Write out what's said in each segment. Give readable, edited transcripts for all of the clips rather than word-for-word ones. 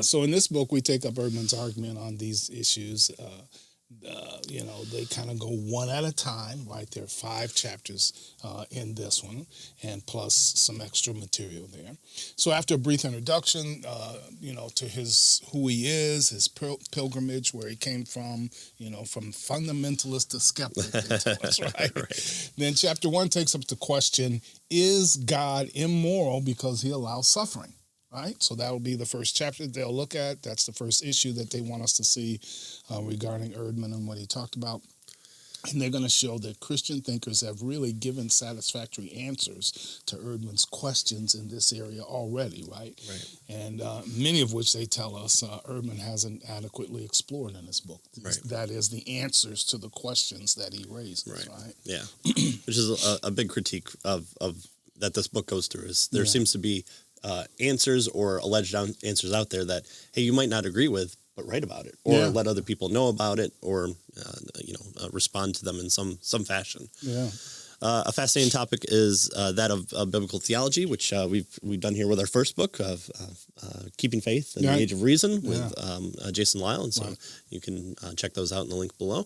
So in this book, we take up Ehrman's argument on these issues. They kind of go one at a time, right? There are 5 chapters in this one, and plus some extra material there. So after a brief introduction, to who he is, his pilgrimage, where he came from, from fundamentalist to skeptic, they tell us, right? Right. Then chapter 1 takes up the question, is God immoral because he allows suffering? Right, so that will be the first chapter they'll look at. That's the first issue that they want us to see regarding Ehrman and what he talked about. And they're going to show that Christian thinkers have really given satisfactory answers to Ehrman's questions in this area already, right? And many of which they tell us Ehrman hasn't adequately explored in his book. Right. That is the answers to the questions that he raises, right? Yeah, which is a big critique of that this book goes through. Is there seems to be answers or alleged answers out there that, hey, you might not agree with, but write about it, or let other people know about it, or respond to them in some fashion. Yeah. A fascinating topic is that of biblical theology, which we've done here with our first book of Keeping Faith in the Age of Reason with Jason Lyle, and so you can check those out in the link below.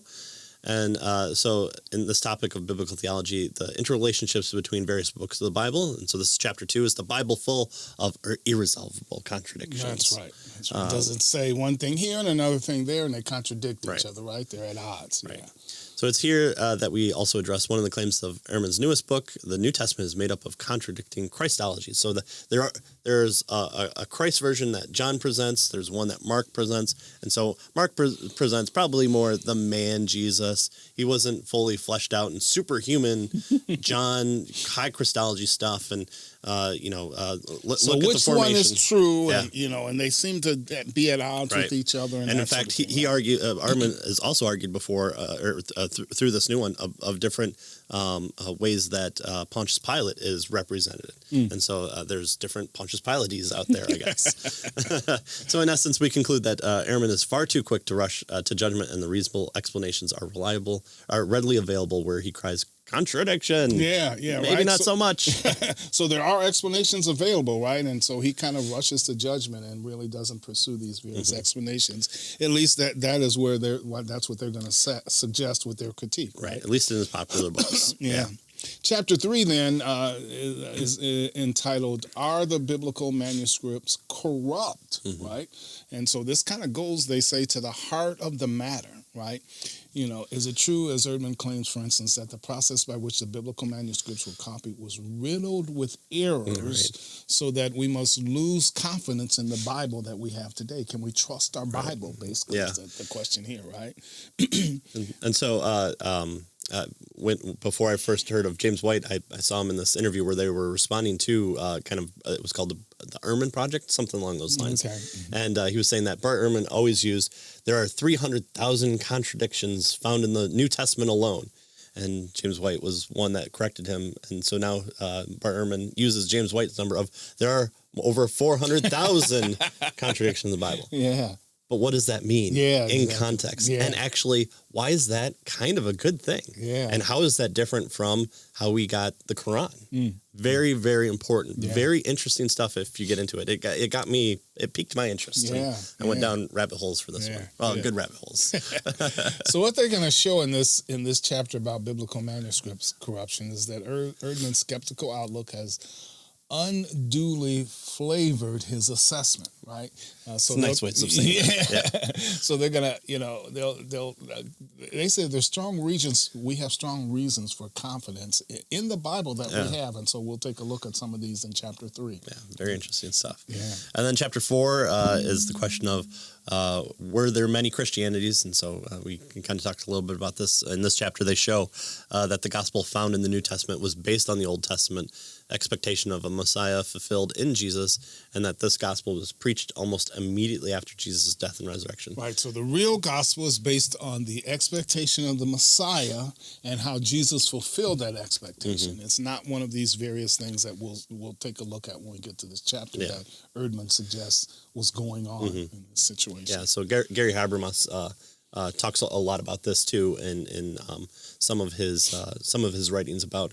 And so in this topic of biblical theology, the interrelationships between various books of the Bible, and so this is chapter 2, is the Bible full of irresolvable contradictions. That's right. It doesn't say one thing here and another thing there, and they contradict each other, right? They're at odds. Right. Yeah. So it's here that we also address one of the claims of Ehrman's newest book. The New Testament is made up of contradicting Christology. So there's a Christ version that John presents. There's one that Mark presents. And so Mark presents probably more the man Jesus. He wasn't fully fleshed out and superhuman. John, high Christology stuff. And, so look at which the formation. one is true? And, and they seem to be at odds with each other. And in fact, he argued, Ehrman has also argued before, through this new one, of different ways that Pontius Pilate is represented. And so there's different Pontius Pilates out there, I guess. So in essence, we conclude that Ehrman is far too quick to rush to judgment, and the reasonable explanations are readily available where he cries, contradiction. Yeah, Maybe not so much. So there are explanations available, right? And so he kind of rushes to judgment and really doesn't pursue these various explanations. At least that is where that's what they're going to suggest with their critique, right? At least in his popular books. Yeah. Chapter 3 then is entitled, Are the Biblical Manuscripts Corrupt? Right? And so this kind of goes, they say, to the heart of the matter, right? Is it true, as Ehrman claims, for instance, that the process by which the biblical manuscripts were copied was riddled with errors so that we must lose confidence in the Bible that we have today? Can we trust our Bible, basically, is the question here, right? And so before I first heard of James White, I saw him in this interview where they were responding to it was called the Ehrman Project, something along those lines. Okay. And he was saying that Bart Ehrman always used, there are 300,000 contradictions found in the New Testament alone. And James White was one that corrected him. And so now Bart Ehrman uses James White's number of, there are over 400,000 contradictions in the Bible. Yeah. But what does that mean in context? Yeah. And actually, why is that kind of a good thing? Yeah. And how is that different from how we got the Quran? Very, very important. Yeah. Very interesting stuff if you get into it. It piqued my interest. Yeah. I went down rabbit holes for this one. Well, good rabbit holes. So what they're going to show in this chapter about biblical manuscripts corruption is that Ehrman's skeptical outlook has unduly flavored his assessment, right? So nice way of saying it. So they're gonna, they say there's strong reasons. We have strong reasons for confidence in the Bible that we have, and so we'll take a look at some of these in chapter 3. Yeah, very interesting stuff. Yeah, and then chapter 4 is the question of were there many Christianities, and so we can kind of talk a little bit about this in this chapter. They show that the gospel found in the New Testament was based on the Old Testament expectation of a Messiah fulfilled in Jesus, and that this gospel was preached almost immediately after Jesus' death and resurrection. Right, so the real gospel is based on the expectation of the Messiah and how Jesus fulfilled that expectation. It's not one of these various things that we'll take a look at when we get to this chapter that Ehrman suggests was going on in this situation. Yeah, so Gary Habermas talks a lot about this too in some of his writings about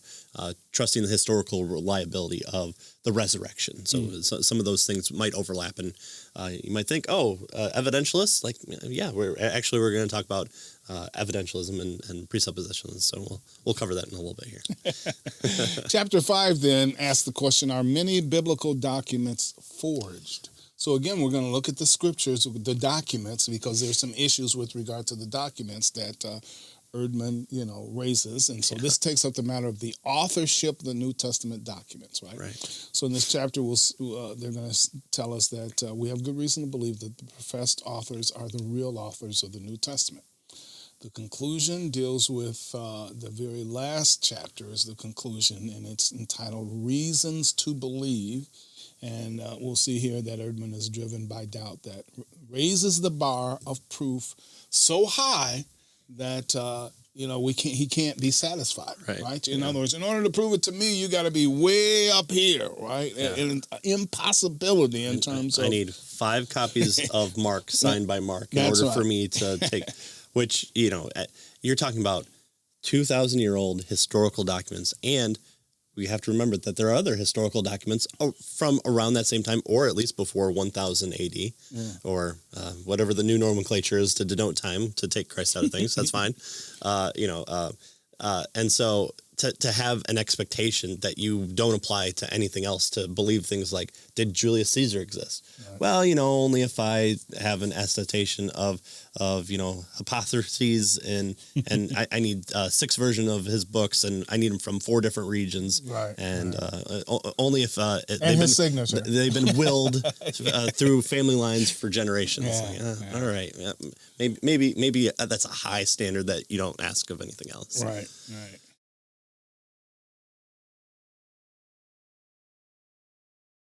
trusting the historical reliability of the resurrection. So some of those things might overlap, and you might think, evidentialists, like, yeah, we're going to talk about evidentialism and presuppositions. So we'll cover that in a little bit here. Chapter 5 then asks the question, are many biblical documents forged? So again, we're going to look at the scriptures, the documents, because there's some issues with regard to the documents that Ehrman, raises. And so this takes up the matter of the authorship of the New Testament documents, right? Right. So in this chapter, they're going to tell us that we have good reason to believe that the professed authors are the real authors of the New Testament. The conclusion deals with the very last chapter is the conclusion, and it's entitled Reasons to Believe. And we'll see here that Ehrman is driven by doubt that raises the bar of proof so high that he can't be satisfied, right? In other words, in order to prove it to me, you got to be way up here, right? Yeah. And impossibility in terms of... I need 5 copies of Mark signed by Mark in order for me to take... Which, you're talking about 2,000-year-old historical documents, and we have to remember that there are other historical documents from around that same time, or at least before 1000 AD, or whatever the new nomenclature is to denote time, to take Christ out of things. That's fine. And so to have an expectation that you don't apply to anything else, to believe things like, did Julius Caesar exist? Right. Well, only if I have an attestation of hypotheses and I need 6 versions of his books, and I need them from 4 different regions. Right. And only if they've been willed through family lines for generations. Yeah, all right. Maybe that's a high standard that you don't ask of anything else. Right. Right.